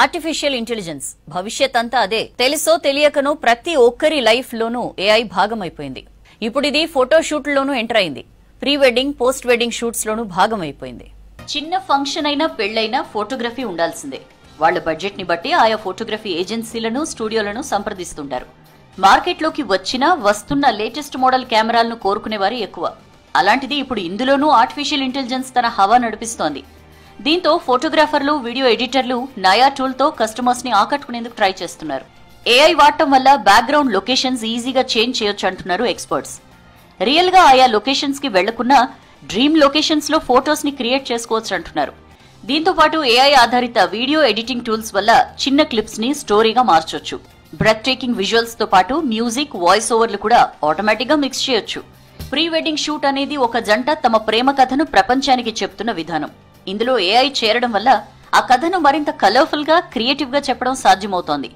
Artificial intelligence భవిష్యత్ అంతా అదే. తెలుసో తెలియకనో ప్రతి ఒక్కరి లైఫ్ లోనూ ఏఐ భాగమైపోయింది. ఇప్పుడు ఇది ఫోటో షూట్లలోనూ ఎంటర్ అయింది. Pre wedding, post wedding shoots లోనూ భాగమైపోయింది. చిన్న ఫంక్షన్ అయినా పెళ్లైనా ఫోటోగ్రఫీ ఉండాల్సిందే. వాళ్ల బడ్జెట్ ని బట్టి ఆయా ఫోటోగ్రఫీ ఏజెన్సీలను, స్టూడియోలను సంప్రదిస్తుంటారు. మార్కెట్లోకి వస్తున్న లేటెస్ట్ మోడల్ కెమెరాలను కోరుకునేవారు ఎక్కువ. అలాంటిది ఇప్పుడు ఇందులోనూ ఆర్టిఫిషియల్ ఇంటెలిజెన్స్ తన హవా నడిపిస్తోంది. దీంతో ఫోటోగ్రాఫర్లు, వీడియో ఎడిటర్లు నయా టూల్ తో కస్టమర్స్ ని ఆకట్టుకునేందుకు ట్రై చేస్తున్నారు. ఏఐ వాడటం వల్ల బ్యాక్గ్రౌండ్ లొకేషన్స్ ఈజీగా చేంజ్ చేయొచ్చు అంటున్నారు ఎక్స్పర్ట్స్. రియల్ గా ఆయా లొకేషన్స్ కి వెళ్లకున్నా డ్రీమ్ లొకేషన్స్ లో ఫోటోస్ ని క్రియేట్ చేసుకోవచ్చు అంటున్నారు. దీంతో పాటు ఏఐ ఆధారిత వీడియో ఎడిటింగ్ టూల్స్ వల్ల చిన్న క్లిప్స్ ని స్టోరీగా మార్చొచ్చు. బ్రెత్ టేకింగ్ విజువల్స్ తో పాటు మ్యూజిక్, వాయిస్ ఓవర్లు కూడా ఆటోమేటిక్ గా మిక్స్ చేయొచ్చు. ప్రీ వెడ్డింగ్ షూట్ అనేది ఒక జంట తమ ప్రేమ కథను ప్రపంచానికి చెప్తున్న విధానం. ఇందులో ఏఐ చేరడం వల్ల ఆ కథను మరింత కలర్ఫుల్ గా, క్రియేటివ్ గా చెప్పడం సాధ్యమవుతోంది.